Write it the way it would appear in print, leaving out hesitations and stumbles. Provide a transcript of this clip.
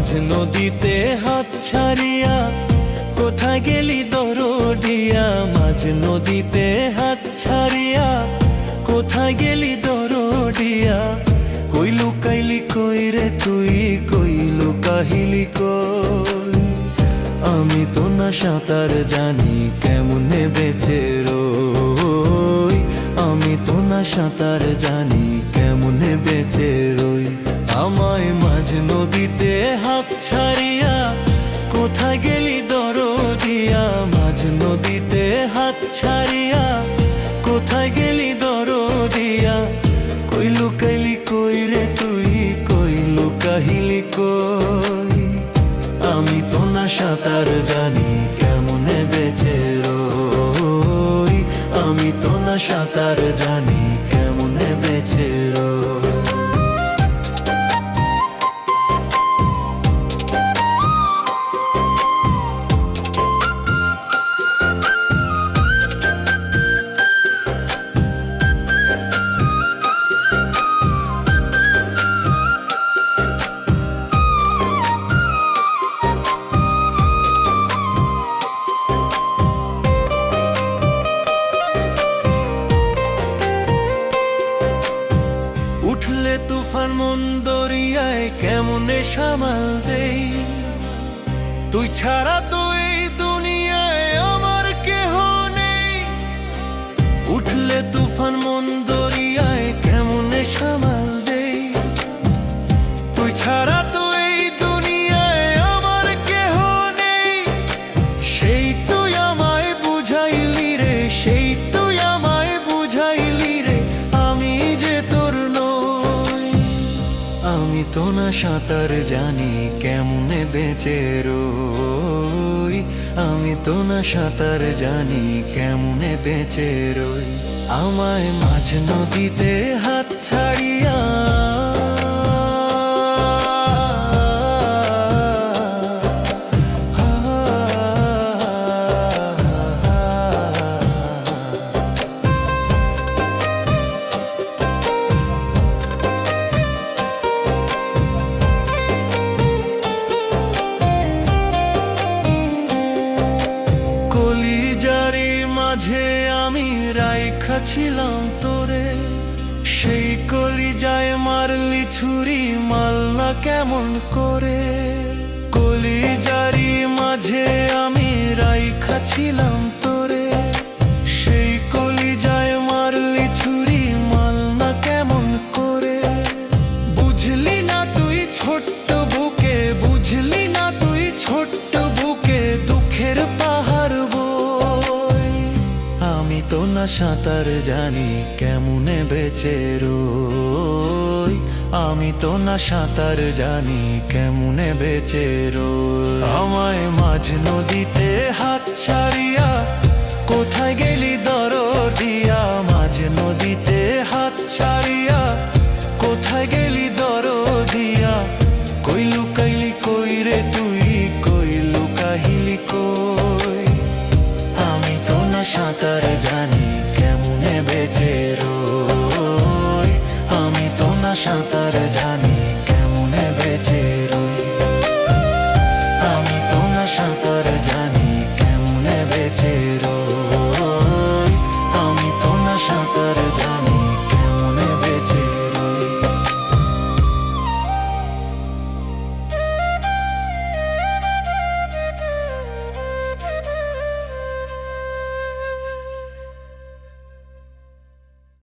মাঝ নদীতে হাত ছাড়িয়া কোথায় গেলি দরদিয়া, মাঝ নদীতে হাত ছাড়িয়া কোথায় গেলি দরদিয়া। কই লুকাইলি কই রে তুই, কই লুকাহিলি কই। আমি তো না সাঁতার জানি কেমনে বেঁচে রই, আমি তো না সাঁতার জানি কেমনে বেঁচে রই। আমায় মাঝ নদীতে হাত ছাড়িয়া কোথায় গেলি দরদিয়া, মাঝ নদীতে হাত ছাড়িয়া কোথায় গেলি দরদিয়া। কই লুকাইলি কই রে তুই, কই লুকাহিলি কই। আমি তো না সাঁতার জানি কেমনে বেঁচে রই, আমি তো না সাঁতার জানি কেমনে বেঁচে রই। উঠলে তুফান মন দরিয়ায় কেমনে সামাল দেই, তুই ছাড়া তো এই দুনিয়ায় আমার কেহ নেই। উঠলে তুফান মন দরিয়ায় কেমনে সামাল দেই, তুই ছাড়া তো এই দুনিয়ায় আমার কেহ নেই। সেই তুই আমায় বুঝাইলি রে, সেই তুই আমায় বুঝাইলি রে, আমি যে তোর নই। আমি তো না সাঁতার জানি কেমনে বেঁচে রই, আমি তো না সাঁতার জানি কেমনে বেঁচে রই। আমায় মাঝ নদীতে হাত ছাড়িয়া কলিজারি মাঝে আমি রাইখা ছিলাম তোরে, সেই কলিজায় মারলি ছুরি মাল্লা কেমন করে। কলিজারি মাঝে আমি রাইখা ছিলাম তোরে, সেই কলিজায় মারলি ছুরি মাল্লা কেমন করে। বুঝলি না তুই ছোট্ট বুকে, বুঝলি না তুই ছোট্ট বুকে দুঃখের পাহাড় বই। আমি তো না সাঁতার জানি কেমনে বেঁচে রই, আমি তো না সাঁতার জানি কেমনে বেঁচে রই। আমায় মাঝ নদীতে হাত ছাড়িয়া কোথায় গেলি দরদিয়া, মাঝ নদীতে হাত ছাড়িয়া কোথায় গেলি দরদিয়া। কই লুকাইলি কই রে তুই, কই লুকাহিলি কই। আমি তো না সাঁতার জানি কেমনে বেঁচে রই, আমি তো না সাঁতার